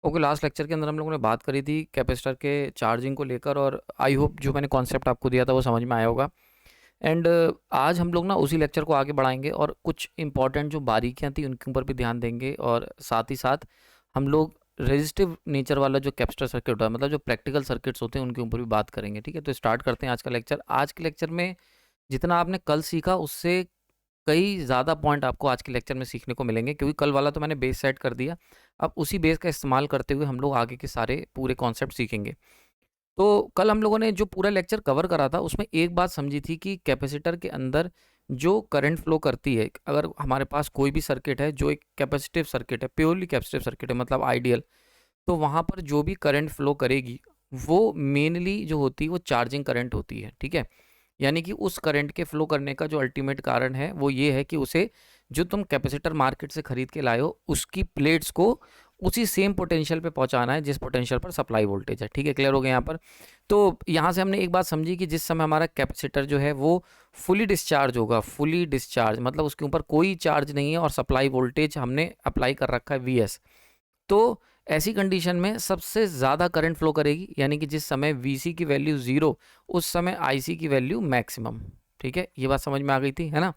Okay, last lecture के अंदर हम लोगों ने बात करी थी कैपेसिटर के चार्जिंग को लेकर, और आई होप जो मैंने कॉन्सेप्ट आपको दिया था वो समझ में आया होगा। एंड आज हम लोग ना उसी लेक्चर को आगे बढ़ाएंगे और कुछ इंपॉर्टेंट जो बारीकियां थी उनके ऊपर भी ध्यान देंगे, और साथ ही साथ हम लोग रेजिस्टिव नेचर वाला जो कैपेसिटर सर्किट होता है, मतलब जो प्रैक्टिकल सर्किट्स होते हैं, उनके ऊपर भी बात करेंगे। ठीक है, तो स्टार्ट करते हैं आज का लेक्चर। आज के लेक्चर में जितना आपने कल सीखा उससे कई ज़्यादा पॉइंट आपको आज के लेक्चर में सीखने को मिलेंगे, क्योंकि कल वाला तो मैंने बेस सेट कर दिया। अब उसी बेस का इस्तेमाल करते हुए हम लोग आगे के सारे पूरे कॉन्सेप्ट सीखेंगे। तो कल हम लोगों ने जो पूरा लेक्चर कवर करा था उसमें एक बात समझी थी कि कैपेसिटर के अंदर जो करंट फ्लो करती है, अगर हमारे पास कोई भी सर्किट है जो एक कैपेसिटिव सर्किट है, प्योरली कैपेसिटिव सर्किट है, मतलब आइडियल, तो वहाँ पर जो भी करंट फ्लो करेगी वो मेनली जो होती है वो चार्जिंग करंट होती है। ठीक है, यानी कि उस करंट के फ्लो करने का जो अल्टीमेट कारण है वो ये है कि उसे, जो तुम कैपेसिटर मार्केट से खरीद के लाए हो, उसकी प्लेट्स को उसी सेम पोटेंशियल पे पहुंचाना है जिस पोटेंशियल पर सप्लाई वोल्टेज है। ठीक है, क्लियर हो गया यहाँ पर। तो यहाँ से हमने एक बात समझी कि जिस समय हमारा कैपेसिटर जो है वो फुली डिस्चार्ज होगा, फुली डिस्चार्ज मतलब उसके ऊपर कोई चार्ज नहीं है और सप्लाई वोल्टेज हमने अप्लाई कर रखा है VS, तो ऐसी कंडीशन में सबसे ज़्यादा करंट फ्लो करेगी, यानी कि जिस समय VC की वैल्यू 0, उस समय IC की वैल्यू मैक्सिमम। ठीक है, ये बात समझ में आ गई थी, है ना।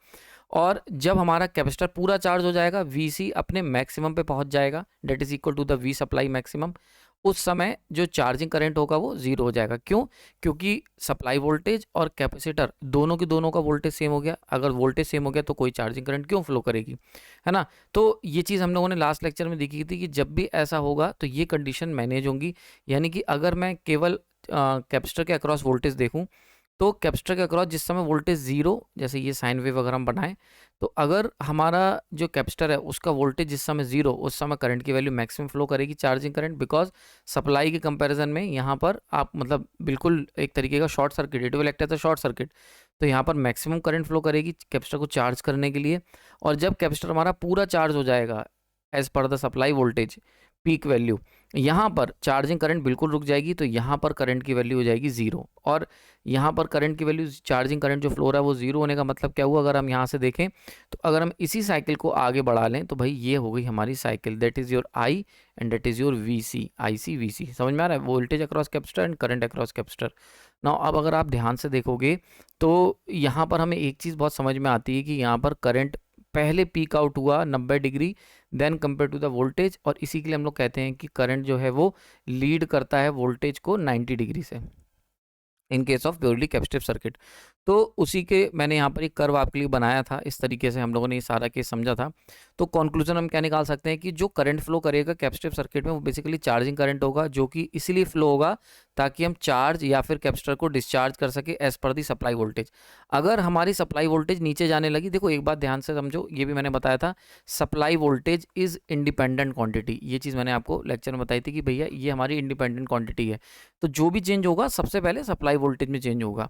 और जब हमारा कैपेसिटर पूरा चार्ज हो जाएगा, VC अपने मैक्सिमम पे पहुंच जाएगा, that is equal to the V supply maximum, उस समय जो चार्जिंग करंट होगा वो 0 हो जाएगा। क्यों? क्योंकि सप्लाई वोल्टेज और कैपेसिटर दोनों की दोनों का वोल्टेज सेम हो गया। अगर वोल्टेज सेम हो गया तो कोई चार्जिंग करंट क्यों फ्लो करेगी, है ना। तो ये चीज़ हम लोगों ने लास्ट लेक्चर में देखी थी कि जब भी ऐसा होगा तो ये कंडीशन मैनेज होंगी। यानी कि अगर मैं केवल कैपेसिटर के अक्रॉस वोल्टेज देखूं, तो कैपेसिटर के अक्रॉस जिस समय वोल्टेज 0, जैसे ये साइन वेव अगर हम बनाएं, तो अगर हमारा जो कैपेसिटर है उसका वोल्टेज जिस समय 0, उस समय करंट की वैल्यू मैक्सिमम फ्लो करेगी, चार्जिंग करंट, बिकॉज सप्लाई के कंपैरिजन में यहाँ पर आप मतलब बिल्कुल एक तरीके का short circuit, it will act as a short circuit. तो यहाँ पर मैक्सिमम करंट फ्लो करेगी कैपेसिटर को चार्ज करने के लिए। और जब कैपेसिटर हमारा पूरा चार्ज हो जाएगा as per the supply voltage peak value, यहाँ पर चार्जिंग करंट बिल्कुल रुक जाएगी, तो यहाँ पर करंट की वैल्यू हो जाएगी 0। और यहाँ पर करंट की वैल्यू, चार्जिंग करंट जो फ्लो रहा है वो 0 होने का मतलब क्या हुआ, अगर हम यहाँ से देखें तो अगर हम इसी साइकिल को आगे बढ़ा लें तो भाई ये हो गई हमारी cycle, that is your I and that is your VC, IC VC। समझ में आ रहा है, voltage across capacitor and current across capacitor. Now अब अगर आप ध्यान से देखोगे तो यहाँ पर हमें एक चीज़ बहुत समझ में आती है कि यहाँ पर करंट पहले पीक आउट हुआ 90 degree then compare to the voltage, और इसी के लिए हम लोग कहते हैं कि करंट जो है वो लीड करता है वोल्टेज को 90 डिग्री से in case of purely capacitive circuit. तो उसी के मैंने यहाँ पर एक कर्व आपके लिए बनाया था, इस तरीके से हम लोगों ने ये सारा केस समझा था। तो कंक्लूजन हम क्या निकाल सकते हैं कि जो करंट फ्लो करेगा कैपेसिटिव सर्किट में वो बेसिकली चार्जिंग करंट होगा, जो कि इसलिए फ्लो होगा ताकि हम चार्ज या फिर कैपेसिटर को डिस्चार्ज कर सके एज पर दी सप्लाई वोल्टेज। अगर हमारी सप्लाई वोल्टेज नीचे जाने लगी, देखो एक बात ध्यान से समझो, ये भी मैंने बताया था, supply voltage is independent quantity. ये चीज़ मैंने आपको लेक्चर में बताई थी कि भैया ये हमारी इंडिपेंडेंट क्वांटिटी है, तो जो भी चेंज होगा सबसे पहले सप्लाई वोल्टेज में चेंज होगा।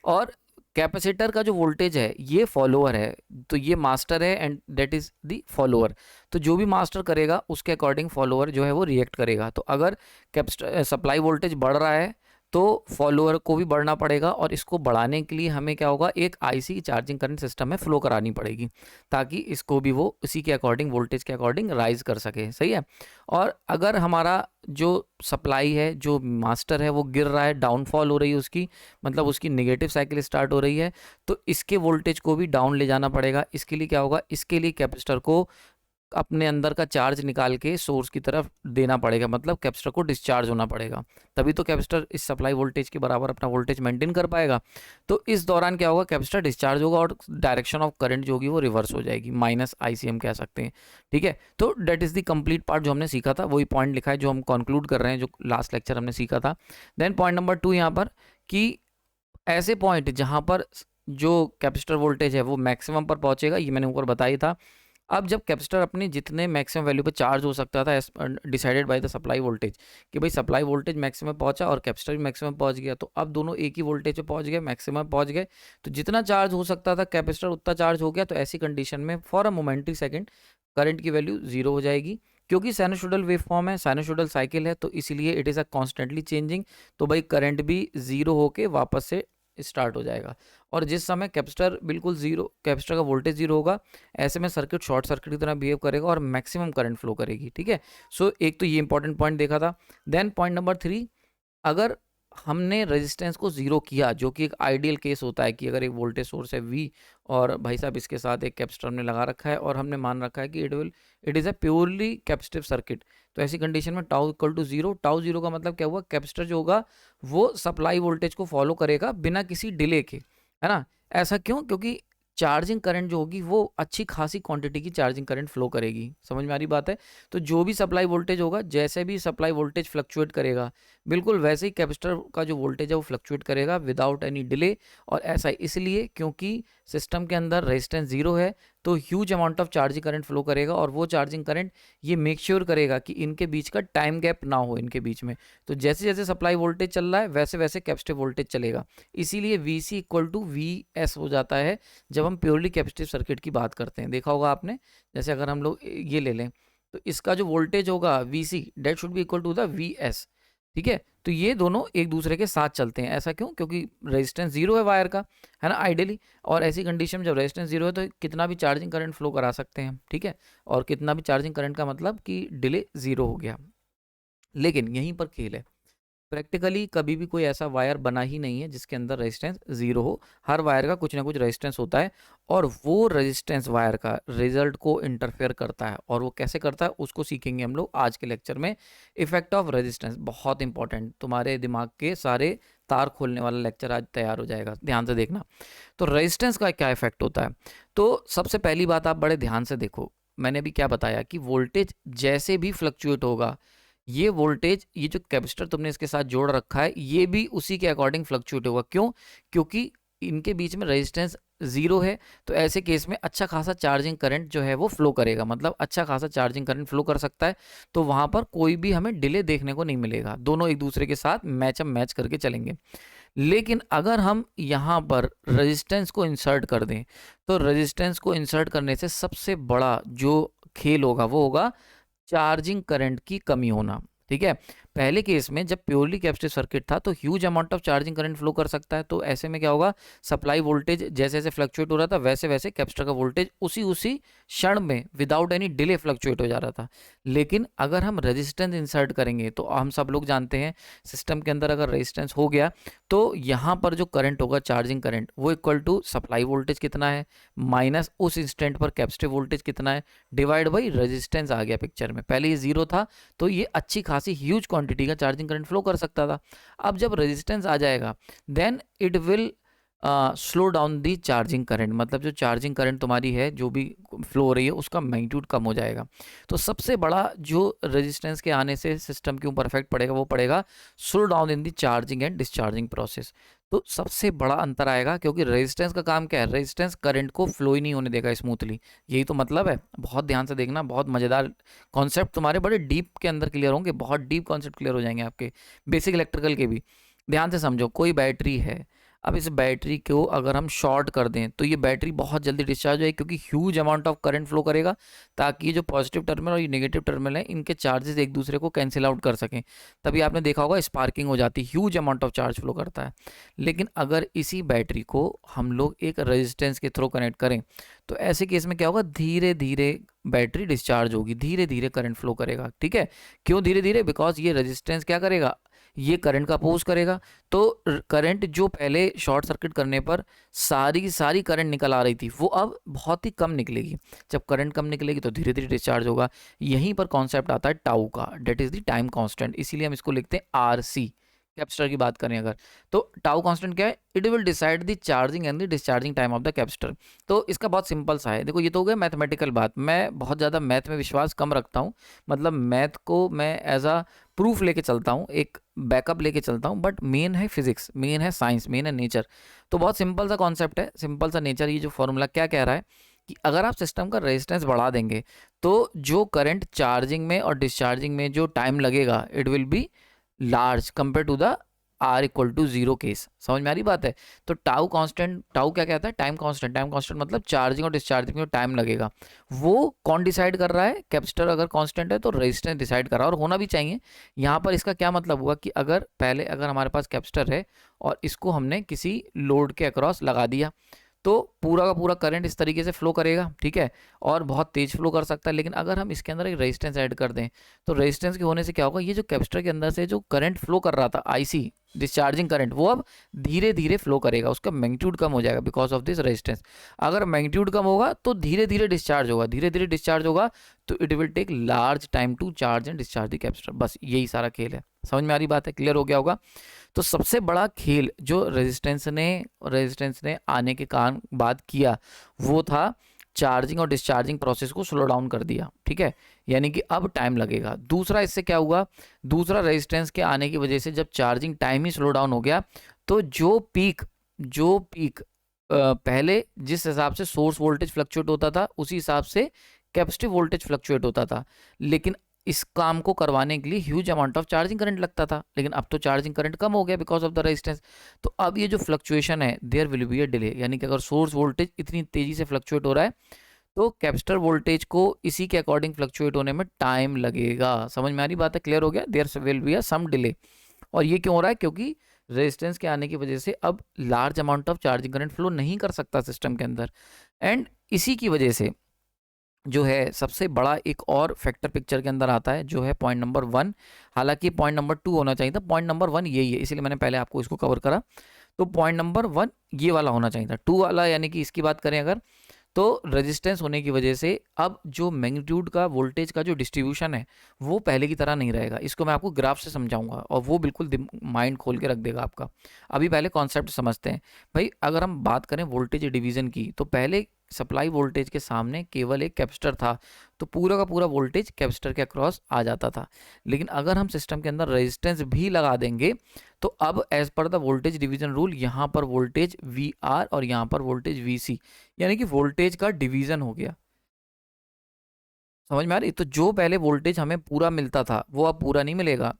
और कैपेसिटर का जो वोल्टेज है ये फॉलोअर है, तो ये मास्टर है and that is the follower. तो जो भी मास्टर करेगा उसके अकॉर्डिंग फॉलोअर जो है वो रिएक्ट करेगा। तो अगर कैपेसिटर सप्लाई वोल्टेज बढ़ रहा है तो फॉलोअर को भी बढ़ना पड़ेगा, और इसको बढ़ाने के लिए हमें क्या होगा, एक IC चार्जिंग करंट सिस्टम में फ्लो करानी पड़ेगी ताकि इसको भी वो उसी के अकॉर्डिंग, वोल्टेज के अकॉर्डिंग राइज कर सके। सही है। और अगर हमारा जो सप्लाई है, जो मास्टर है, वो गिर रहा है, डाउनफॉल हो रही है उसकी, मतलब उसकी नेगेटिव साइकिल स्टार्ट हो रही है, तो इसके वोल्टेज को भी डाउन ले जाना पड़ेगा। इसके लिए क्या होगा, इसके लिए कैपेसिटर को अपने अंदर का चार्ज निकाल के सोर्स की तरफ देना पड़ेगा, मतलब कैपेसिटर को डिस्चार्ज होना पड़ेगा, तभी तो कैपेसिटर इस सप्लाई वोल्टेज के बराबर अपना वोल्टेज मेंटेन कर पाएगा। तो इस दौरान क्या होगा, कैपेसिटर डिस्चार्ज होगा और डायरेक्शन ऑफ करंट जो होगी वो रिवर्स हो जाएगी, -IC हम कह सकते हैं। ठीक है, तो that is the complete part जो हमने सीखा था, वही पॉइंट लिखा है जो हम कंक्लूड कर रहे हैं, जो लास्ट लेक्चर हमने सीखा था। देन पॉइंट नंबर 2 यहाँ पर, कि ऐसे पॉइंट जहाँ पर जो कैपेसिटर वोल्टेज है वो मैक्सिमम पर पहुंचेगा, ये मैंने ऊपर बताया था। अब जब कैपेसिटर अपनी जितने मैक्सिमम वैल्यू पे चार्ज हो सकता था decided by the supply voltage, कि भाई सप्लाई वोल्टेज मैक्सिमम पहुंचा और कैपेसिटर भी मैक्सिमम पहुंच गया, तो अब दोनों एक ही वोल्टेज पे पहुंच गए, मैक्सिमम पहुंच गए, तो जितना चार्ज हो सकता था कैपेसिटर उतना चार्ज हो गया। तो ऐसी कंडीशन में for a momentary second current की वैल्यू 0 हो जाएगी, क्योंकि साइनसोइडल वेव फॉर्म है, साइनसोइडल साइकिल है, तो इसीलिए it is a constantly changing. तो भाई करंट भी 0 होके वापस से स्टार्ट हो जाएगा। और जिस समय कैपेसिटर बिल्कुल ज़ीरो, कैपेसिटर का वोल्टेज ज़ीरो होगा, ऐसे में सर्किट शॉर्ट सर्किट की तरह बिहेव करेगा और मैक्सिमम करंट फ्लो करेगी। ठीक है, सो एक तो ये इंपॉर्टेंट पॉइंट देखा था। देन पॉइंट नंबर 3, अगर हमने रेजिस्टेंस को ज़ीरो किया, जो कि एक आइडियल केस होता है कि अगर एक वोल्टेज सोर्स है V और भाई साहब इसके साथ एक कैपेसिटर हमने लगा रखा है और हमने मान रखा है कि it is a purely capacitive circuit, तो ऐसी कंडीशन में tau equal to zero. Tau zero का मतलब क्या हुआ, कैपेसिटर जो होगा वो सप्लाई वोल्टेज को फॉलो करेगा बिना किसी डिले के, है ना। ऐसा क्यों, क्योंकि चार्जिंग करंट जो होगी वो अच्छी खासी क्वांटिटी की चार्जिंग करंट फ्लो करेगी। समझ में आ रही बात है। तो जो भी सप्लाई वोल्टेज होगा, जैसे भी सप्लाई वोल्टेज फ्लक्चुएट करेगा, बिल्कुल वैसे ही कैपेसिटर का जो वोल्टेज है वो फ्लक्चुएट करेगा विदाउट एनी डिले। और ऐसा इसलिए क्योंकि सिस्टम के अंदर रेजिस्टेंस जीरो है, तो huge amount of charging current flow करेगा और वो चार्जिंग करंट ये मेक श्योर करेगा कि इनके बीच का टाइम गैप ना हो इनके बीच में। तो जैसे जैसे सप्लाई वोल्टेज चल रहा है वैसे वैसे कैपेसिटिव वोल्टेज चलेगा। इसीलिए VC इक्वल टू VS हो जाता है जब हम प्योरली कैपेसिटिव सर्किट की बात करते हैं। देखा होगा आपने, जैसे अगर हम लोग ये ले लें तो इसका जो वोल्टेज होगा VC that should be equal to the VS। ठीक है, तो ये दोनों एक दूसरे के साथ चलते हैं। ऐसा क्यों, क्योंकि रेजिस्टेंस जीरो है वायर का, है ना, आइडियली। और ऐसी कंडीशन में जब रेजिस्टेंस जीरो है तो कितना भी चार्जिंग करंट फ्लो करा सकते हैं। ठीक है, और कितना भी चार्जिंग करंट का मतलब कि डिले जीरो हो गया। लेकिन यहीं पर खेल है, प्रैक्टिकली कभी भी कोई ऐसा वायर बना ही नहीं है जिसके अंदर रेजिस्टेंस जीरो हो। हर वायर का कुछ ना कुछ रेजिस्टेंस होता है और वो रेजिस्टेंस वायर का रिजल्ट को इंटरफेयर करता है। और वो कैसे करता है उसको सीखेंगे हम लोग आज के लेक्चर में। इफेक्ट ऑफ रेजिस्टेंस बहुत इंपॉर्टेंट, तुम्हारे दिमाग के सारे तार खोलने वाला लेक्चर आज तैयार हो जाएगा, ध्यान से देखना। तो रेजिस्टेंस का क्या इफेक्ट होता है, तो सबसे पहली बात आप बड़े ध्यान से देखो। मैंने भी क्या बताया कि वोल्टेज जैसे भी फ्लक्चुएट होगा, ये वोल्टेज, ये जो कैपेसिटर तुमने इसके साथ जोड़ रखा है, ये भी उसी के अकॉर्डिंग फ्लक्चुएट होगा। क्यों, क्योंकि इनके बीच में रेजिस्टेंस जीरो है। तो ऐसे केस में अच्छा खासा चार्जिंग करंट जो है वो फ्लो करेगा, मतलब अच्छा खासा चार्जिंग करंट फ्लो कर सकता है। तो वहाँ पर कोई भी हमें डिले देखने को नहीं मिलेगा, दोनों एक दूसरे के साथ मैच करके चलेंगे। लेकिन अगर हम यहाँ पर रेजिस्टेंस को इंसर्ट कर दें, तो रेजिस्टेंस को इंसर्ट करने से सबसे बड़ा जो खेल होगा वो होगा चार्जिंग करंट की कमी होना। ठीक है, पहले केस में जब प्योरली कैपेसिटिव सर्किट था तो huge amount of charging current flow कर सकता है। तो ऐसे में क्या होगा, सप्लाई वोल्टेज जैसे जैसे फ्लक्चुएट हो रहा था वैसे वैसे कैपेसिटर का वोल्टेज उसी क्षण में विदाउट एनी डिले फ्लक्चुएट हो जा रहा था। लेकिन अगर हम रेजिस्टेंस इंसर्ट करेंगे, तो हम सब लोग जानते हैं सिस्टम के अंदर अगर रेजिस्टेंस हो गया तो यहाँ पर जो करंट होगा चार्जिंग करंट, वो इक्वल टू सप्लाई वोल्टेज कितना है माइनस उस इंस्टेंट पर कैपेसिटिव वोल्टेज कितना है डिवाइड बाई रेजिस्टेंस आ गया पिक्चर में। पहले ये जीरो था तो ये अच्छी खासी ह्यूज क्वांटिटी का चार्जिंग करंट फ्लो कर सकता था। अब जब रेजिस्टेंस आ जाएगा then it will slow down the charging current, मतलब जो चार्जिंग करंट तुम्हारी है जो भी फ्लो हो रही है उसका मैग्नीट्यूड कम हो जाएगा। तो सबसे बड़ा जो रेजिस्टेंस के आने से सिस्टम के ऊपर इफेक्ट पड़ेगा वो पड़ेगा slow down in the charging and discharging process. तो सबसे बड़ा अंतर आएगा, क्योंकि रेजिस्टेंस का काम क्या है, रेजिस्टेंस करंट को फ्लो ही नहीं होने देगा स्मूथली, यही तो मतलब है। बहुत ध्यान से देखना, बहुत मज़ेदार कॉन्सेप्ट तुम्हारे बड़े डीप के अंदर क्लियर होंगे, बहुत डीप कॉन्सेप्ट क्लियर हो जाएंगे आपके बेसिक इलेक्ट्रिकल के भी। ध्यान से समझो, कोई बैटरी है, अब इस बैटरी को अगर हम शॉर्ट कर दें तो ये बैटरी बहुत जल्दी डिस्चार्ज होगी, क्योंकि huge amount of current flow करेगा ताकि ये जो पॉजिटिव टर्मिनल और ये नेगेटिव टर्मिनल है इनके चार्जेस एक दूसरे को कैंसिल आउट कर सकें। तभी आपने देखा होगा स्पार्किंग हो जाती है, huge amount of charge flow करता है। लेकिन अगर इसी बैटरी को हम लोग एक रेजिस्टेंस के थ्रू कनेक्ट करें तो ऐसे केस में क्या होगा, धीरे धीरे बैटरी डिस्चार्ज होगी, धीरे धीरे करंट फ्लो करेगा। ठीक है, क्यों धीरे धीरे, बिकॉज ये रेजिस्टेंस क्या करेगा, ये करंट का अपोज करेगा। तो करंट जो पहले शॉर्ट सर्किट करने पर सारी करंट निकल आ रही थी वो अब बहुत ही कम निकलेगी। जब करंट कम निकलेगी तो धीरे धीरे डिस्चार्ज होगा। यहीं पर कॉन्सेप्ट आता है टाउ का, that is the time constant, इसीलिए हम इसको लिखते हैं RC। कैपेसिटर की बात करें अगर, तो टाउ कांस्टेंट क्या है, it will decide the charging and the discharging time of the capacitor. तो इसका बहुत सिंपल सा है, देखो ये तो हो गया मैथमेटिकल बात। मैं बहुत ज़्यादा मैथ में विश्वास कम रखता हूँ, मतलब मैथ को मैं एज अ प्रूफ लेके चलता हूँ, एक बैकअप लेके चलता हूँ, बट मेन है फिजिक्स, मेन है साइंस, मेन है नेचर। तो बहुत सिंपल सा कॉन्सेप्ट है, सिंपल सा नेचर। ये जो फॉर्मूला क्या कह रहा है कि अगर आप सिस्टम का रेजिस्टेंस बढ़ा देंगे तो जो करंट चार्जिंग में और डिस्चार्जिंग में जो टाइम लगेगा it will be large compare to the R equal to 0 case. समझ में आ रही बात है? तो टाउ कांस्टेंट, टाउ क्या कहता है? Time constant. टाइम कांस्टेंट मतलब चार्जिंग और डिस्चार्जिंग में टाइम लगेगा, वो कौन डिसाइड कर रहा है? कैपेसिटर अगर कांस्टेंट है तो रेजिस्टेंस डिसाइड कर रहा है, और होना भी चाहिए। यहाँ पर इसका क्या मतलब हुआ कि अगर पहले अगर हमारे पास कैपेसिटर है और इसको हमने किसी लोड के अक्रॉस लगा दिया, तो पूरा का पूरा करंट इस तरीके से फ्लो करेगा, ठीक है, और बहुत तेज फ्लो कर सकता है। लेकिन अगर हम इसके अंदर एक रेजिस्टेंस ऐड कर दें, तो रेजिस्टेंस के होने से क्या होगा, ये जो कैपेसिटर के अंदर से जो करंट फ्लो कर रहा था, आईसी डिस्चार्जिंग करंट, वो अब धीरे धीरे फ्लो करेगा, उसका मैग्नीट्यूड कम हो जाएगा बिकॉज ऑफ दिस रेजिस्टेंस। अगर मैग्नीट्यूड कम होगा तो धीरे धीरे डिस्चार्ज होगा, धीरे धीरे डिस्चार्ज होगा, तो it will take large time to charge and discharge the capacitor. बस यही सारा खेल है। समझ में आ रही बात है? क्लियर हो गया होगा? तो सबसे बड़ा खेल जो रेजिस्टेंस ने आने के कारण बाद किया, वो था चार्जिंग और डिस्चार्जिंग प्रोसेस को स्लो डाउन कर दिया, ठीक है, यानी कि अब टाइम लगेगा। दूसरा इससे क्या हुआ, दूसरा रेजिस्टेंस के आने की वजह से जब चार्जिंग टाइम ही स्लो डाउन हो गया, तो जो पीक पहले जिस हिसाब से सोर्स वोल्टेज फ्लक्चुएट होता था, उसी हिसाब से कैपेसिटिव वोल्टेज फ्लक्चुएट होता था। लेकिन इस काम को करवाने के लिए huge amount of charging current लगता था, लेकिन अब तो चार्जिंग करंट कम हो गया बिकॉज ऑफ द रेजिस्टेंस। तो अब ये जो फ्लक्चुएशन है, there will be a delay, यानी कि अगर सोर्स वोल्टेज इतनी तेजी से फ्लक्चुएट हो रहा है, तो कैपेसिटर वोल्टेज को इसी के अकॉर्डिंग फ्लक्चुएट होने में टाइम लगेगा। समझ में आ रही बात है? क्लियर हो गया? There will be a some delay. और ये क्यों हो रहा है? क्योंकि रेजिस्टेंस के आने की वजह से अब large amount of charging current flow नहीं कर सकता सिस्टम के अंदर, एंड इसी की वजह से जो है सबसे बड़ा एक और फैक्टर पिक्चर के अंदर आता है, जो है पॉइंट नंबर 1। हालांकि पॉइंट नंबर 2 होना चाहिए था, पॉइंट नंबर 1 यही है, इसलिए मैंने पहले आपको इसको कवर करा। तो पॉइंट नंबर 1 ये वाला होना चाहिए था। 2 वाला यानी कि इसकी बात करें अगर, तो रेजिस्टेंस होने की वजह से अब जो मैग्नीट्यूड का वोल्टेज का जो डिस्ट्रीब्यूशन है, वो पहले की तरह नहीं रहेगा। इसको मैं आपको ग्राफ से समझाऊंगा और वो बिल्कुल माइंड खोल के रख देगा आपका। अभी पहले कॉन्सेप्ट समझते हैं भाई। अगर हम बात करें वोल्टेज डिवीज़न की, तो पहले सप्लाई वोल्टेज के सामने केवल एक कैपेसिटर था, तो पूरा का पूरा वोल्टेज कैपेसिटर के अक्रॉस आ जाता था। लेकिन अगर हम सिस्टम के अंदर रेजिस्टेंस भी लगा देंगे, तो अब as per the voltage division rule यहाँ पर वोल्टेज वी आर और यहाँ पर वोल्टेज वी सी, यानी कि वोल्टेज का डिवीजन हो गया। समझ में आ रही? तो जो पहले वोल्टेज हमें पूरा मिलता था, वो अब पूरा नहीं मिलेगा।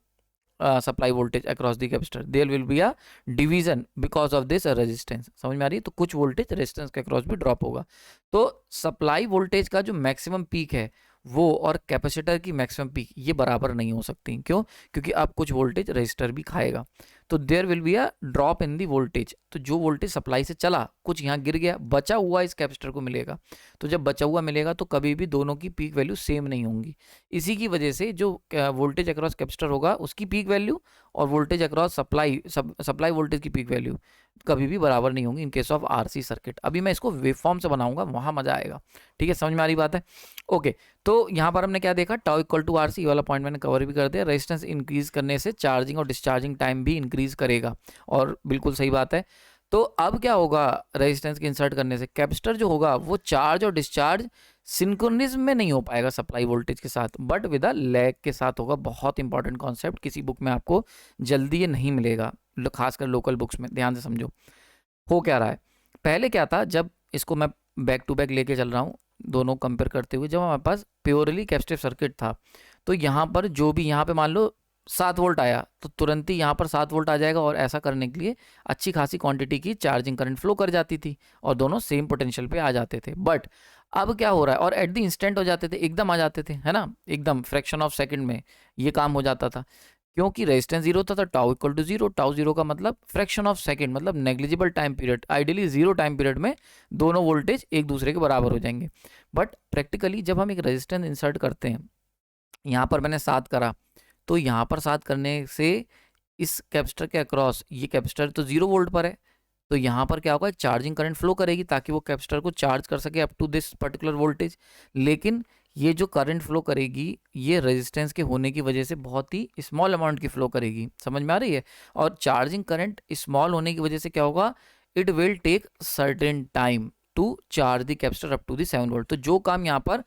Supply voltage across the capacitor, there will be a division because of this resistance. समझ में आ रही है? तो कुछ वोल्टेज रेजिस्टेंस के अक्रॉस भी ड्रॉप होगा। तो सप्लाई वोल्टेज का जो मैक्सिमम पीक है, वो और कैपेसिटर की मैक्सिमम पीक ये बराबर नहीं हो सकती। क्यों? क्योंकि अब कुछ वोल्टेज रजिस्टर भी खाएगा, तो there will be a drop in the voltage. तो जो वोल्टेज सप्लाई से चला, कुछ यहाँ गिर गया, बचा हुआ इस कैपेसिटर को मिलेगा। तो जब बचा हुआ मिलेगा, तो कभी भी दोनों की पीक वैल्यू सेम नहीं होंगी। इसी की वजह से जो वोल्टेज अक्रॉस कैपेसिटर होगा, उसकी पीक वैल्यू और वोल्टेज अक्रॉस सप्लाई वोल्टेज की पीक वैल्यू कभी भी बराबर नहीं होंगी in case of RC circuit. अभी मैं इसको वेवफॉर्म से बनाऊंगा, वहां मजा आएगा। ठीक है, समझ में आ रही बात है? ओके, तो यहाँ पर हमने क्या देखा, टाउ इक्वल टू आरसी वाला पॉइंट मैंने कवर भी कर दिया। रेजिस्टेंस इंक्रीज करने से चार्जिंग और डिस्चार्जिंग टाइम भी इंक्रीज करेगा, और बिल्कुल सही बात है। तो अब क्या होगा, रेजिस्टेंस के इंसर्ट करने से कैपेसिटर जो होगा, वो चार्ज और डिस्चार्ज सिंक्रोनिज्म में नहीं हो पाएगा सप्लाई वोल्टेज के साथ, बट विद अ लैग के साथ होगा। बहुत इंपॉर्टेंट कॉन्सेप्ट, किसी बुक में आपको जल्दी ये नहीं मिलेगा, खासकर लोकल बुक्स में। ध्यान से समझो हो क्या रहा है। पहले क्या था, जब इसको मैं बैक टू बैक लेके चल रहा हूँ, दोनों कंपेयर करते हुए, जब हमारे पास प्योरली कैपेसिटिव सर्किट था, तो यहाँ पर जो भी, यहाँ पे मान लो 7 वोल्ट आया, तो तुरंत ही यहाँ पर 7 वोल्ट आ जाएगा, और ऐसा करने के लिए अच्छी खासी क्वांटिटी की चार्जिंग करंट फ्लो कर जाती थी, और दोनों सेम पोटेंशियल पे आ जाते थे। बट अब क्या हो रहा है, और एट द इंस्टेंट हो जाते थे, एकदम आ जाते थे, है ना, एकदम फ्रैक्शन ऑफ सेकंड में ये काम हो जाता था। क्योंकि रेजिस्टेंस जीरो था, तो tau equal to zero. Tau zero का मतलब फ्रैक्शन ऑफ सेकंड, मतलब negligible time period. Ideally zero time period में दोनों वोल्टेज एक दूसरे के बराबर हो जाएंगे। बट प्रैक्टिकली जब हम एक रेजिस्टेंस इंसर्ट करते हैं, यहाँ पर मैंने 7 करा, तो यहाँ पर 7 करने से इस कैपेसिटर के अक्रॉस, ये कैपेसिटर तो 0 वोल्ट पर है, तो यहाँ पर क्या होगा, चार्जिंग करंट फ्लो करेगी ताकि वो कैपेसिटर को चार्ज कर सके up to this particular voltage. लेकिन ये जो करंट फ्लो करेगी, ये रेजिस्टेंस के होने की वजह से बहुत ही स्मॉल अमाउंट की फ्लो करेगी। समझ में आ रही है? और चार्जिंग करंट स्मॉल होने की वजह से क्या होगा, it will take certain time to charge the capacitor up to the 7 volt. तो जो काम यहाँ पर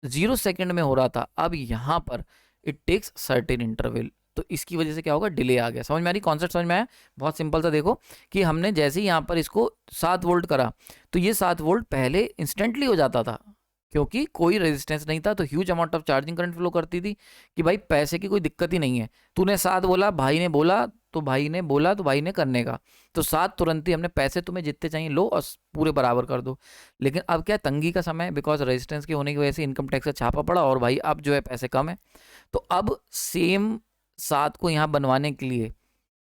0 सेकेंड में हो रहा था, अब यहाँ पर इट टेक्स सर्टेन इंटरवल। तो इसकी वजह से क्या होगा, डिले आ गया। समझ में आ रही? कॉन्सेप्ट समझ में आया? बहुत सिंपल सा देखो कि हमने जैसे ही यहाँ पर इसको 7 वोल्ट करा, तो ये 7 वोल्ट पहले इंस्टेंटली हो जाता था, क्योंकि कोई रेजिस्टेंस नहीं था, तो huge amount of charging current flow करती थी कि भाई पैसे की कोई दिक्कत ही नहीं है। तूने 7 बोला, भाई ने बोला, तो भाई ने बोला तो भाई ने करने का, तो 7 तुरंत ही हमने पैसे तुम्हें जितने चाहिए लो और पूरे बराबर कर दो। लेकिन अब क्या है, तंगी का समय है, बिकॉज रेजिस्टेंस के होने की वजह से इनकम टैक्स का छापा पड़ा और भाई अब जो है पैसे कम है। तो अब सेम 7 को यहाँ बनवाने के लिए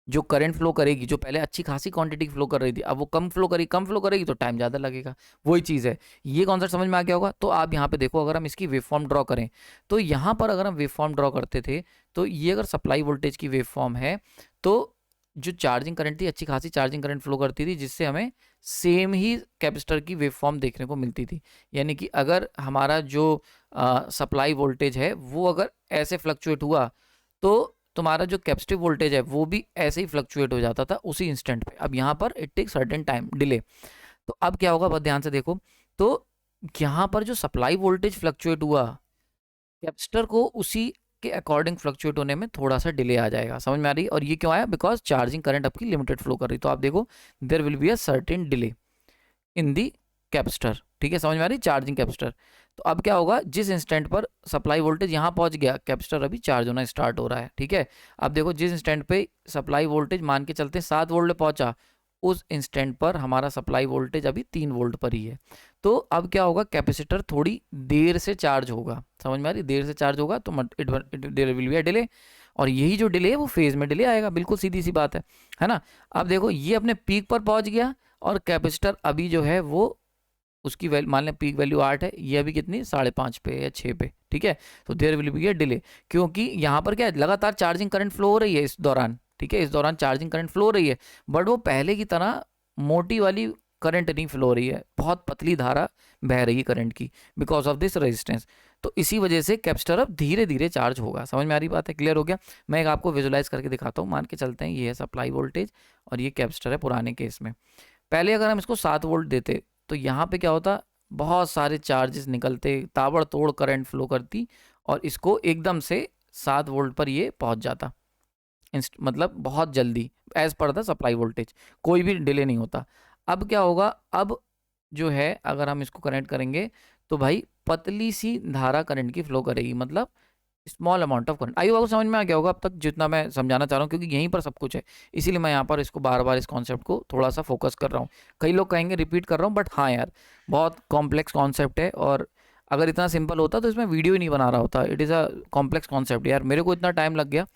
जो करंट फ्लो करेगी, जो पहले अच्छी खासी क्वांटिटी फ्लो कर रही थी, अब वो कम फ्लो करेगी तो टाइम ज़्यादा लगेगा। वही चीज़ है, ये कॉन्सेप्ट समझ में आ गया होगा। तो आप यहाँ पे देखो, अगर हम इसकी वेव फॉर्म ड्रॉ करें, तो यहाँ पर अगर हम वेव फॉर्म ड्रॉ करते थे, तो ये अगर सप्लाई वोल्टेज की वेव फॉर्म है, तो जो चार्जिंग करंट थी, अच्छी खासी चार्जिंग करंट फ्लो करती थी, जिससे हमें सेम ही कैपेसिटर की वेव फॉर्म देखने को मिलती थी। यानी कि अगर हमारा जो सप्लाई वोल्टेज है वो अगर ऐसे फ्लक्चुएट हुआ, तो तुम्हारा जो कैपेसिटिव वोल्टेज है वो भी ऐसे ही फ्लक्चुएट हो जाता था उसी इंस्टेंट पे। अब यहाँ पर it take certain time delay. तो अब क्या होगा, बहुत ध्यान से देखो, तो यहाँ पर जो सप्लाई वोल्टेज फ्लक्चुएट हुआ, कैपेसिटर को उसी के अकॉर्डिंग फ्लक्चुएट होने में थोड़ा सा डिले आ जाएगा। समझ में आ रही है? और ये क्यों आया? बिकॉज चार्जिंग करंट आपकी लिमिटेड फ्लो कर रही। तो आप देखो, there will be a certain delay in the capacitor. ठीक है, समझ में आ रही? Charging capacitor. तो अब क्या होगा, जिस इंस्टेंट पर सप्लाई वोल्टेज यहाँ पहुँच गया, कैपेसिटर अभी चार्ज होना स्टार्ट हो रहा है। ठीक है, अब देखो, जिस इंस्टेंट पे सप्लाई वोल्टेज मान के चलते हैं 7 वोल्ट पे पहुँचा, उस इंस्टेंट पर हमारा सप्लाई वोल्टेज अभी 3 वोल्ट पर ही है। तो अब क्या होगा, कैपेसिटर थोड़ी देर से चार्ज होगा। समझ में आ रही? देर से चार्ज होगा तो there will be a delay, और यही जो डिले है वो फेज में डिले आएगा। बिल्कुल सीधी सी बात है ना? अब देखो, ये अपने पीक पर पहुंच गया और कैपेसिटर अभी जो है वो उसकी वैल्यू, मान लें पीक वैल्यू 8 है, ये अभी कितनी 5.5 पे या 6 पे। ठीक है, तो there will be a delay, क्योंकि यहाँ पर क्या है, लगातार चार्जिंग करंट फ्लो हो रही है इस दौरान। ठीक है, इस दौरान चार्जिंग करंट फ्लो हो रही है, बट वो पहले की तरह मोटी वाली करंट नहीं फ्लो हो रही है, बहुत पतली धारा बह रही है करंट की, बिकॉज ऑफ दिस रेजिस्टेंस। तो इसी वजह से कैपेसिटर अब धीरे धीरे चार्ज होगा। समझ में आ रही बात है? क्लियर हो गया? मैं एक आपको विजुलाइज करके दिखाता हूँ। मान के चलते हैं ये है सप्लाई वोल्टेज और ये कैपेसिटर है पुराने केस में। पहले अगर हम इसको 7 वोल्ट देते तो यहाँ पे क्या होता, बहुत सारे चार्जेस निकलते, ताबड़तोड़ करंट फ्लो करती और इसको एकदम से 7 वोल्ट पर ये पहुँच जाता, मतलब बहुत जल्दी, as per the supply voltage, कोई भी डिले नहीं होता। अब क्या होगा, अब जो है अगर हम इसको कनेक्ट करेंगे तो भाई पतली सी धारा करंट की फ्लो करेगी, मतलब स्मॉल अमाउंट ऑफ करंट। आई होगा, समझ में आ गया होगा अब तक जितना मैं समझाना चाह रहा हूँ, क्योंकि यहीं पर सब कुछ है, इसीलिए मैं यहाँ पर इसको बार बार इस कॉन्सेप्ट को थोड़ा सा फोकस कर रहा हूँ। कई लोग कहेंगे रिपीट कर रहा हूँ, बट हाँ यार, बहुत कॉम्प्लेक्स कॉन्सेप्ट है, और अगर इतना सिंपल होता तो इसमें वीडियो ही नहीं बना रहा होता। It is a complex concept यार, मेरे को इतना टाइम लग गया,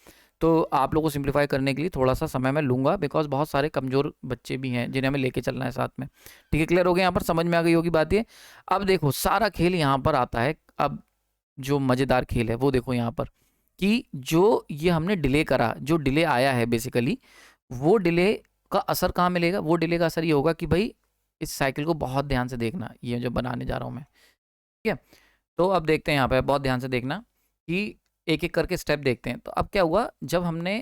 तो आप लोगों को सिंप्लीफाई करने के लिए थोड़ा सा समय मैं लूँगा, बिकॉज बहुत सारे कमज़ोर बच्चे भी हैं जिन्हें हमें लेके चलना है साथ में। ठीक है, क्लियर हो गया? यहाँ पर समझ में आ गई होगी बात ये। अब देखो, सारा खेल यहाँ पर आता है। अब जो मज़ेदार खेल है वो देखो यहाँ पर, कि जो ये हमने डिले करा, जो डिले आया है बेसिकली, वो डिले का असर कहाँ मिलेगा? वो डिले का असर ये होगा कि भाई इस साइकिल को बहुत ध्यान से देखना, ये जो बनाने जा रहा हूँ मैं। ठीक है, तो अब देखते हैं यहाँ पे, बहुत ध्यान से देखना कि एक एक करके स्टेप देखते हैं। तो अब क्या हुआ, जब हमने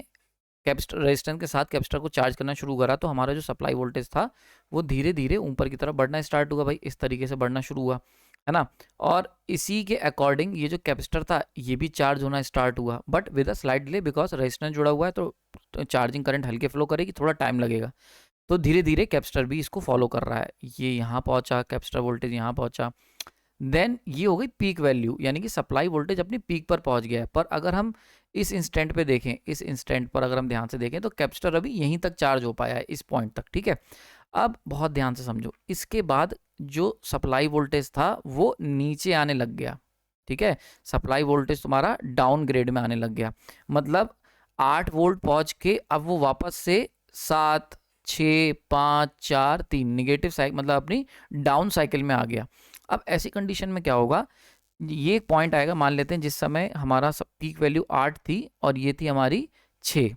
कैपेसिटर रेजिस्टेंस के साथ कैपेसिटर को चार्ज करना शुरू करा, तो हमारा जो सप्लाई वोल्टेज था वो धीरे धीरे ऊपर की तरफ बढ़ना स्टार्ट हुआ। भाई इस तरीके से बढ़ना शुरू हुआ, है ना? और इसी के अकॉर्डिंग ये जो कैपेसिटर था ये भी चार्ज होना स्टार्ट हुआ, but with a slight delay, because resistance जुड़ा हुआ है तो चार्जिंग करंट हल्के फ्लो करेगी, थोड़ा टाइम लगेगा। तो धीरे धीरे कैपेसिटर भी इसको फॉलो कर रहा है। ये यहाँ पहुँचा, कैपेसिटर वोल्टेज यहाँ पहुँचा, देन ये हो गई पीक वैल्यू, यानी कि सप्लाई वोल्टेज अपनी पीक पर पहुंच गया है। पर अगर हम इस इंस्टेंट पे देखें, इस इंस्टेंट पर अगर हम ध्यान से देखें, तो कैपेसिटर अभी यहीं तक चार्ज हो पाया है, इस पॉइंट तक। ठीक है, अब बहुत ध्यान से समझो, इसके बाद जो सप्लाई वोल्टेज था वो नीचे आने लग गया। ठीक है, सप्लाई वोल्टेज तुम्हारा डाउन ग्रेड में आने लग गया, मतलब 8 वोल्ट पहुंच के अब वो वापस से 7, 6, 5, 4, 3 निगेटिव साइकिल, मतलब अपनी डाउन साइकिल में आ गया। अब ऐसी कंडीशन में क्या होगा, ये एक पॉइंट आएगा, मान लेते हैं जिस समय हमारा पीक वैल्यू 8 थी और ये थी हमारी 6।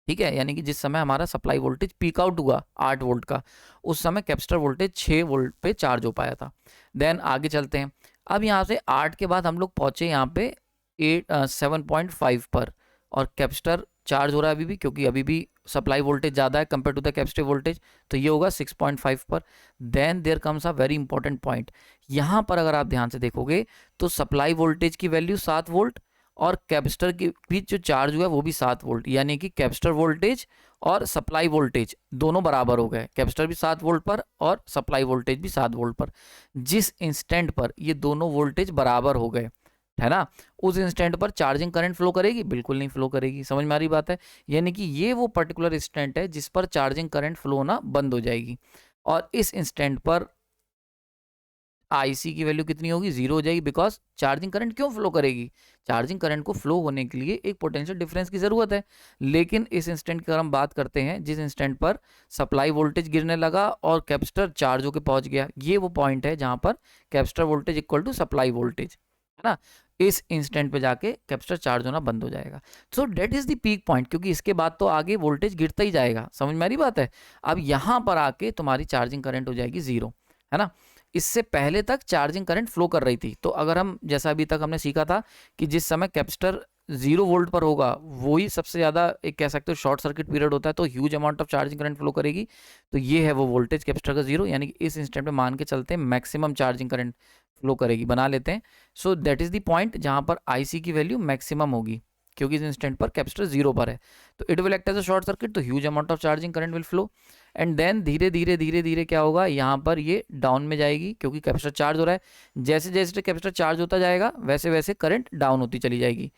ठीक है, यानी कि जिस समय हमारा सप्लाई वोल्टेज पीक आउट हुआ 8 वोल्ट का, उस समय कैपेसिटर वोल्टेज 6 वोल्ट पे चार्ज हो पाया था। देन आगे चलते हैं, अब यहाँ से 8 के बाद हम लोग पहुँचे यहाँ पे 7.5 पर, और कैपेसिटर चार्ज हो रहा है अभी भी, क्योंकि अभी भी सप्लाई वोल्टेज ज़्यादा है compare to the capacitive voltage, तो ये होगा 6.5 पर। Then there comes a very important point, यहाँ पर अगर आप ध्यान से देखोगे तो सप्लाई वोल्टेज की वैल्यू 7 वोल्ट और कैपेसिटर के बीच जो चार्ज हुआ है वो भी 7 वोल्ट, यानी कि कैपेसिटर वोल्टेज और सप्लाई वोल्टेज दोनों बराबर हो गए। कैपेसिटर भी 7 वोल्ट पर और सप्लाई वोल्टेज भी 7 वोल्ट पर। जिस इंस्टेंट पर ये दोनों वोल्टेज बराबर हो गए, है ना, उस इंस्टेंट पर चार्जिंग करंट फ्लो करेगी? बिल्कुल नहीं फ्लो करेगी। समझ में आ रही बात है? यानी कि ये वो पर्टिकुलर इंस्टेंट है जिस पर चार्जिंग करंट फ्लो होना बंद हो जाएगी, और इस इंस्टेंट पर आईसी की वैल्यू कितनी होगी? 0 हो जाएगी। बिकॉज चार्जिंग करंट क्यों फ्लो करेगी? चार्जिंग करंट को फ्लो होने के लिए एक पोटेंशियल डिफरेंस की ज़रूरत है। लेकिन इस इंस्टेंट की अगर हम बात करते हैं जिस इंस्टेंट पर सप्लाई वोल्टेज गिरने लगा और कैपेसिटर चार्ज होकर पहुंच गया, ये वो पॉइंट है जहां पर capacitor voltage equal to supply voltage, है ना, इस इंस्टेंट पे जाके कैपेसिटर चार्ज होना बंद हो जाएगा। So that is the peak point, क्योंकि इसके बाद तो आगे वोल्टेज गिरता ही जाएगा। समझ में आ रही बात है? अब यहां पर आके तुम्हारी चार्जिंग करंट हो जाएगी 0, है ना। इससे पहले तक चार्जिंग करंट फ्लो कर रही थी। तो अगर हम, जैसा अभी तक हमने सीखा था कि जिस समय कैपेसिटर 0 वोल्ट पर होगा वही सबसे ज़्यादा एक कह सकते हो शॉर्ट सर्किट पीरियड होता है, तो huge amount of charging current flow करेगी। तो ये है वो वोल्टेज कैपेसिटर का 0, यानी कि इस इंस्टेंट पे मान के चलते हैं मैक्सिमम चार्जिंग करंट फ्लो करेगी, बना लेते हैं। So that is the point जहां पर आईसी की वैल्यू मैक्सिमम होगी, क्योंकि इस इंस्टेंट पर कैपेसिटर 0 पर है। तो it will act as a short circuit, तो huge amount of charging current will flow, and then धीरे धीरे धीरे धीरे क्या होगा, यहाँ पर ये डाउन में जाएगी क्योंकि कैपेसिटर चार्ज हो रहा है। जैसे जैसे कैपेसिटर चार्ज होता जाएगा वैसे वैसे करंट डाउन होती चली जाएगी।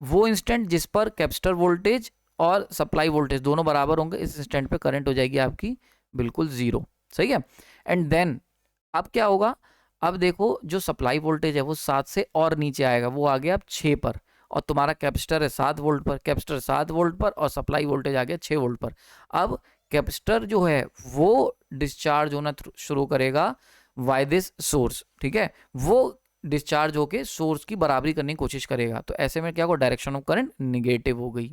वो इंस्टेंट जिस पर कैपेसिटर वोल्टेज और सप्लाई वोल्टेज दोनों बराबर होंगे, इस इंस्टेंट पे करंट हो जाएगी आपकी बिल्कुल 0। सही है। एंड देन अब क्या होगा, अब देखो जो सप्लाई वोल्टेज है वो 7 से और नीचे आएगा, वो आ गया अब 6 पर, और तुम्हारा कैपेसिटर है 7 वोल्ट पर, कैपेसिटर 7 वोल्ट पर और सप्लाई वोल्टेज आ गया 6 वोल्ट पर। अब कैपेसिटर जो है वो डिस्चार्ज होना शुरू करेगा बाय दिस सोर्स, ठीक है, वो डिस्चार्ज होके सोर्स की बराबरी करने की कोशिश करेगा। तो ऐसे में क्या होगा, डायरेक्शन ऑफ करंट निगेटिव हो गई।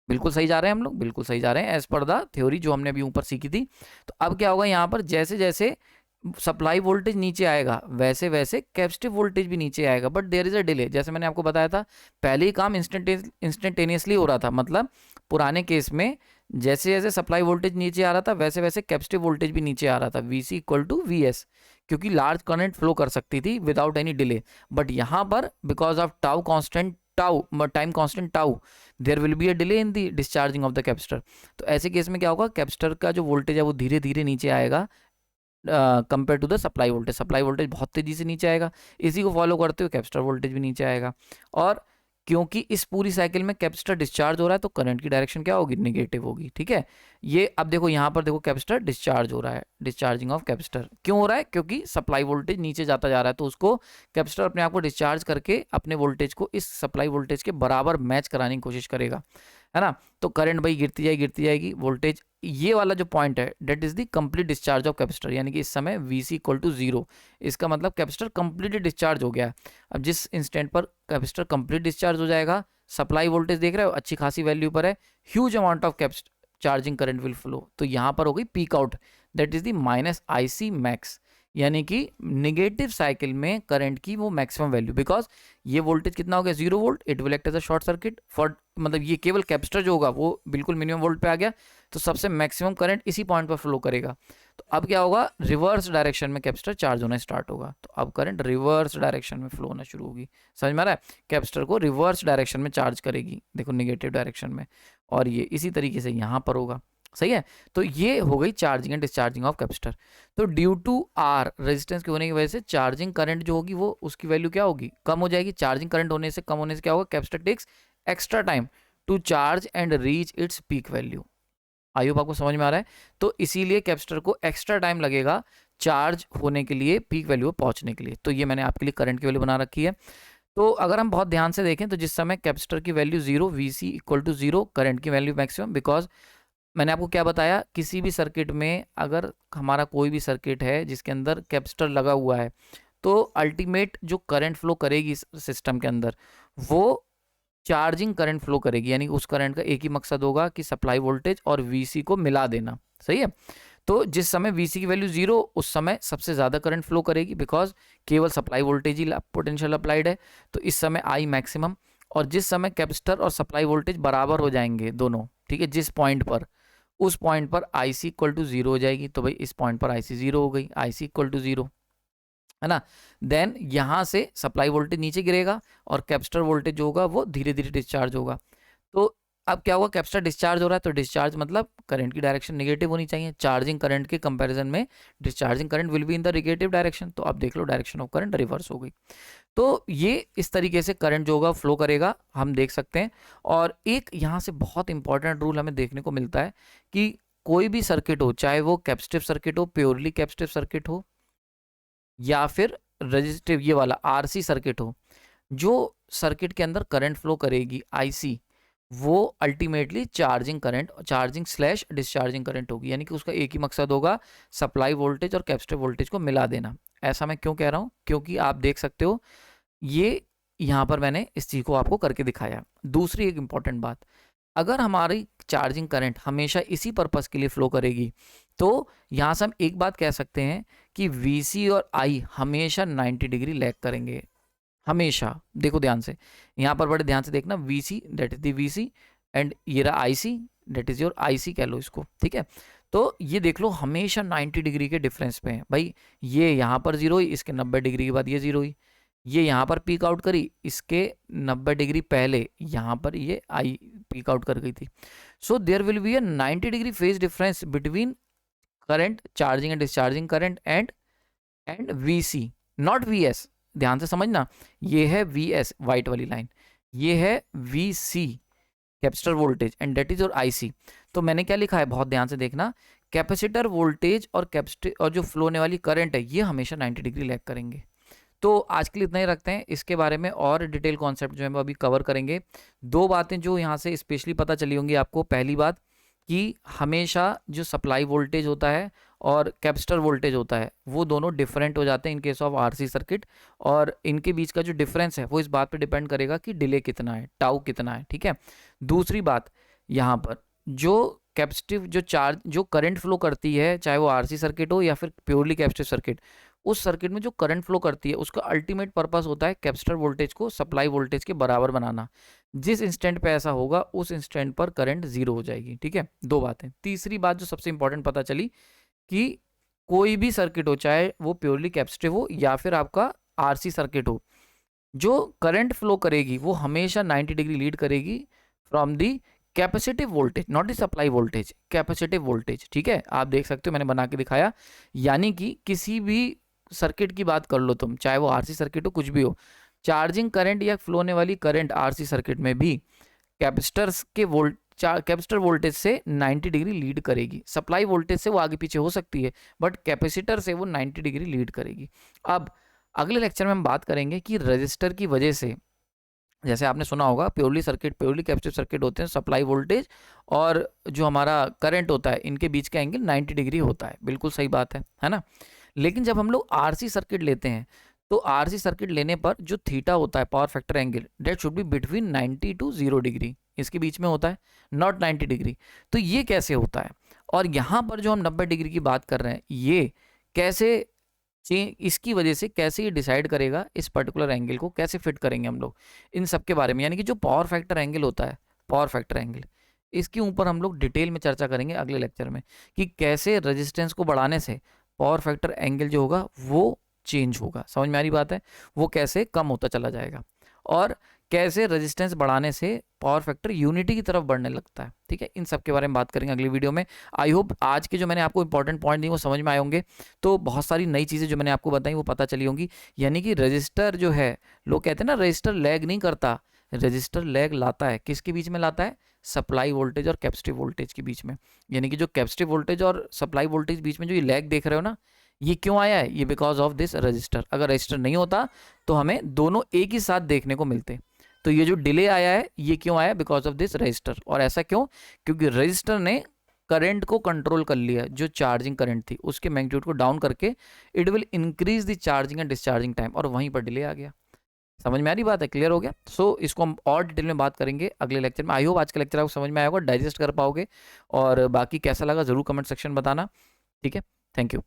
बिल्कुल सही जा रहे हैं हम लोग, बिल्कुल सही जा रहे हैं एज पर द थ्योरी जो हमने अभी ऊपर सीखी थी। तो अब क्या होगा, यहाँ पर जैसे जैसे सप्लाई वोल्टेज नीचे आएगा वैसे वैसे कैपेसिटिव वोल्टेज भी नीचे आएगा, but there is a delay. जैसे मैंने आपको बताया था पहले ही काम इंस्टेंटेनियसली हो रहा था, मतलब पुराने केस में जैसे जैसे सप्लाई वोल्टेज नीचे आ रहा था वैसे वैसे कैपेसिटिव वोल्टेज भी नीचे आ रहा था, V C equal to V S, क्योंकि लार्ज करंट फ्लो कर सकती थी विदाउट एनी डिले। बट यहाँ पर because of tau constant, time constant tau, there will be a delay in the discharging of the capacitor. तो ऐसे case में क्या होगा, कैपेसिटर का जो वोल्टेज है वो धीरे धीरे नीचे आएगा compare to the supply voltage. Supply voltage बहुत तेजी से नीचे आएगा, इसी को फॉलो करते हुए कैपेसिटर वोल्टेज भी नीचे आएगा। और क्योंकि इस पूरी साइकिल में कैपेसिटर डिस्चार्ज हो रहा है तो करंट की डायरेक्शन क्या होगी, निगेटिव होगी। ठीक है, ये अब देखो यहाँ पर देखो कैपेसिटर डिस्चार्ज हो रहा है, डिस्चार्जिंग ऑफ कैपेसिटर क्यों हो रहा है, क्योंकि सप्लाई वोल्टेज नीचे जाता जा रहा है, तो उसको कैपेसिटर अपने आप को डिस्चार्ज करके अपने वोल्टेज को इस सप्लाई वोल्टेज के बराबर मैच कराने की कोशिश करेगा, है ना। तो करंट भाई गिरती जाएगी वोल्टेज, ये वाला जो पॉइंट है that is the complete discharge of capacitor, यानी कि इस समय वी सी इक्वल टू 0, इसका मतलब कैपेसिटर कंप्लीटली डिस्चार्ज हो गया है। अब जिस इंस्टेंट पर कैपेसिटर कंप्लीट डिस्चार्ज हो जाएगा, सप्लाई वोल्टेज देख रहे हो अच्छी खासी वैल्यू पर है, huge amount of capacitor charging current will flow, तो यहाँ पर हो गई peak out, that is the minus I C max, यानी कि निगेटिव साइकिल में करंट की वो मैक्सिमम वैल्यू, बिकॉज ये वोल्टेज कितना हो गया 0 volt, it will act as a short circuit for, मतलब ये केवल कैपेसिटर जो होगा वो बिल्कुल मिनिमम वोल्ट पे आ गया, तो सबसे मैक्सिमम करंट इसी पॉइंट पर फ्लो करेगा। तो अब क्या होगा, रिवर्स डायरेक्शन में कैपेसिटर चार्ज होना स्टार्ट होगा, तो अब करंट रिवर्स डायरेक्शन में फ्लो होना शुरू होगी। समझ में आ रहा है, कैपेसिटर को रिवर्स डायरेक्शन में चार्ज करेगी, देखो निगेटिव डायरेक्शन में, और ये इसी तरीके से यहाँ पर होगा। सही है, तो ये हो गई charging and discharging of capacitor. तो ड्यू टू आर रेजिस्टेंस के होने की वजह से चार्जिंग करंट जो होगी वो उसकी वैल्यू क्या होगी, कम हो जाएगी। चार्जिंग करंट होने से कम होने से क्या होगा, capacitor takes extra time to charge and reach its peak value. I hope आपको समझ में आ रहा है। तो इसीलिए कैपेसिटर को एक्स्ट्रा टाइम लगेगा चार्ज होने के लिए, पीक वैल्यू पहुंचने के लिए। तो ये मैंने आपके लिए करंट की वैल्यू बना रखी है। तो अगर हम बहुत ध्यान से देखें तो जिस समय कैपेसिटर की value 0, V C equal to 0, current की वैल्यू मैक्सिमम, बिकॉज मैंने आपको क्या बताया, किसी भी सर्किट में अगर हमारा कोई भी सर्किट है जिसके अंदर कैपेसिटर लगा हुआ है, तो अल्टीमेट जो करंट फ्लो करेगी सिस्टम के अंदर वो चार्जिंग करंट फ्लो करेगी, यानी उस करंट का एक ही मकसद होगा कि सप्लाई वोल्टेज और वीसी को मिला देना। सही है, तो जिस समय वीसी की वैल्यू 0 उस समय सबसे ज़्यादा करंट फ्लो करेगी, बिकॉज केवल सप्लाई वोल्टेज ही पोटेंशियल अप्लाइड है, तो इस समय आई मैक्सिमम। और जिस समय कैपेसिटर और सप्लाई वोल्टेज बराबर हो जाएंगे दोनों, ठीक है, जिस पॉइंट पर, उस पॉइंट पर आई सी इक्वल टू 0 हो जाएगी, तो भाई इस पॉइंट पर आई सी 0 हो गई, आई सी इक्वल टू 0, है ना। देन यहाँ से सप्लाई वोल्टेज नीचे गिरेगा और कैपेसिटर वोल्टेज जो होगा वो धीरे धीरे डिस्चार्ज होगा। तो अब क्या हुआ, कैपेसिटर डिस्चार्ज हो रहा है, तो डिस्चार्ज मतलब करंट की डायरेक्शन नेगेटिव होनी चाहिए। चार्जिंग करंट के कंपैरिजन में discharging current will be in the negative direction. तो आप देख लो डायरेक्शन ऑफ करंट रिवर्स हो गई। तो ये इस तरीके से करंट जो होगा फ्लो करेगा, हम देख सकते हैं। और एक यहाँ से बहुत इंपॉर्टेंट रूल हमें देखने को मिलता है कि कोई भी सर्किट हो, चाहे वो कैपेसिटिव सर्किट हो, प्योरली कैपेसिटिव सर्किट हो, या फिर रेजिस्टिव ये वाला आरसी सर्किट हो, जो सर्किट के अंदर करंट फ्लो करेगी आईसी, वो ultimately charging current, charging slash discharging current होगी। यानी कि उसका एक ही मकसद होगा, सप्लाई वोल्टेज और कैपेसिटिव वोल्टेज को मिला देना। ऐसा मैं क्यों कह रहा हूँ, क्योंकि आप देख सकते हो ये यहाँ पर मैंने इस चीज़ को आपको करके दिखाया। दूसरी एक इंपॉर्टेंट बात, अगर हमारी चार्जिंग करंट हमेशा इसी पर्पस के लिए फ्लो करेगी, तो यहाँ से हम एक बात कह सकते हैं कि VC और I हमेशा 90 डिग्री लैग करेंगे, हमेशा। देखो ध्यान से, यहाँ पर बड़े ध्यान से देखना, VC that is the VC and ये रहा IC that is your IC कह लो इसको, ठीक है। तो ये देख लो हमेशा 90 डिग्री के डिफरेंस पे है भाई। ये यहाँ पर जीरो हुई, इसके 90 डिग्री के बाद ये जीरो हुई। ये यहाँ पर पीक आउट करी, इसके 90 डिग्री पहले यहाँ पर ये आई पीक आउट कर गई थी। So there will be a 90 degree phase difference between current, charging and discharging current and VC, not VS। ध्यान से समझना, ये है VS वाइट वाली लाइन, ये है VC capacitor voltage and that is your IC। तो मैंने क्या लिखा है, बहुत ध्यान से देखना, कैपेसिटर वोल्टेज और कैपेसिटर और जो फ्लो होने वाली करंट है, ये हमेशा 90 डिग्री लैग करेंगे। तो आज के लिए इतना ही रखते हैं। इसके बारे में और डिटेल कॉन्सेप्ट जो है वो अभी कवर करेंगे। दो बातें जो यहाँ से स्पेशली पता चली होंगी आपको, पहली बात कि हमेशा जो सप्लाई वोल्टेज होता है और कैपेसिटर वोल्टेज होता है, वो दोनों डिफरेंट हो जाते हैं in case of RC circuit, और इनके बीच का जो डिफरेंस है वो इस बात पे डिपेंड करेगा कि डिले कितना है, टाउ कितना है, ठीक है। दूसरी बात, यहाँ पर जो कैपेसिटिव जो चार्ज जो करंट फ्लो करती है, चाहे वो आरसी सर्किट हो या फिर प्योरली कैपेसिटिव सर्किट, उस सर्किट में जो करंट फ्लो करती है उसका अल्टीमेट पर्पस होता है कैपेसिटर वोल्टेज को सप्लाई वोल्टेज के बराबर बनाना। जिस इंस्टेंट पे ऐसा होगा उस इंस्टेंट पर करंट जीरो हो जाएगी, ठीक है। दो बातें। तीसरी बात जो सबसे इंपॉर्टेंट पता चली कि कोई भी सर्किट हो, चाहे वो प्योरली कैपेसिटिव हो या फिर आपका आरसी सर्किट हो, जो करंट फ्लो करेगी वो हमेशा 90 डिग्री लीड करेगी from the capacitive voltage, not the supply voltage, capacitive voltage, ठीक है। आप देख सकते हो मैंने बना के दिखाया। यानी कि किसी भी सर्किट की बात कर लो तुम, चाहे वो आरसी सर्किट हो, कुछ भी हो, चार्जिंग करंट या फ्लो होने वाली करंट आरसी सर्किट में भी कैपेसिटर्स के कैपेसिटर वोल्टेज से 90 डिग्री लीड करेगी। सप्लाई वोल्टेज से वो आगे पीछे हो सकती है, बट कैपेसिटर से वो 90 डिग्री लीड करेगी। अब अगले लेक्चर में हम बात करेंगे कि रजिस्टर की वजह से, जैसे आपने सुना होगा purely circuit, purely capacitive circuit होते हैं, सप्लाई वोल्टेज और जो हमारा करंट होता है इनके बीच का एंगल 90 डिग्री होता है। बिल्कुल सही बात है ना। लेकिन जब हम लोग आरसी सर्किट लेते हैं, तो आरसी सर्किट लेने पर जो थीटा होता है, power factor angle, that should be between 90 to 0 degree, इसके बीच में होता है, नॉट 90 डिग्री। तो ये कैसे होता है, और यहाँ पर जो हम 90 डिग्री की बात कर रहे हैं, ये कैसे, इसकी वजह से कैसे ये डिसाइड करेगा, इस पर्टिकुलर एंगल को कैसे फिट करेंगे हम लोग, इन सब के बारे में। यानी कि जो पावर फैक्टर एंगल होता है, पावर फैक्टर एंगल, इसके ऊपर हम लोग डिटेल में चर्चा करेंगे अगले लेक्चर में, कि कैसे रेजिस्टेंस को बढ़ाने से पावर फैक्टर एंगल जो होगा वो चेंज होगा। समझ में आ रही बात है, वो कैसे कम होता चला जाएगा, और कैसे रेजिस्टेंस बढ़ाने से पावर फैक्टर यूनिटी की तरफ बढ़ने लगता है, ठीक है। इन सब के बारे में बात करेंगे अगली वीडियो में। आई होप आज के जो मैंने आपको इंपॉर्टेंट पॉइंट दिए वो समझ में आए होंगे। तो बहुत सारी नई चीज़ें जो मैंने आपको बताई वो पता चली होंगी। यानी कि रजिस्टर जो है, लोग कहते हैं ना रजिस्टर लैग नहीं करता, रजिस्टर लैग लाता है। किसके बीच में लाता है, सप्लाई वोल्टेज और कैपेसिटिव वोल्टेज के बीच में। यानी कि जो कैपेसिटिव वोल्टेज और सप्लाई वोल्टेज बीच में जो ये लैग देख रहे हो ना, ये क्यों आया है, ये बिकॉज ऑफ दिस रजिस्टर। अगर रजिस्टर नहीं होता तो हमें दोनों एक ही साथ देखने को मिलते। तो ये जो डिले आया है ये क्यों आया, बिकॉज ऑफ दिस रजिस्टर। और ऐसा क्यों, क्योंकि रजिस्टर ने करंट को कंट्रोल कर लिया, जो चार्जिंग करंट थी उसके मैग्नीट्यूड को डाउन करके it will increase the charging and discharging time, और वहीं पर डिले आ गया। समझ में आ रही बात है, क्लियर हो गया। सो इसको हम और डिटेल में बात करेंगे अगले लेक्चर में। आई होप आज का लेक्चर आपको समझ में आया होगा, डाइजेस्ट कर पाओगे, और बाकी कैसा लगा जरूर कमेंट सेक्शन बताना, ठीक है। Thank you.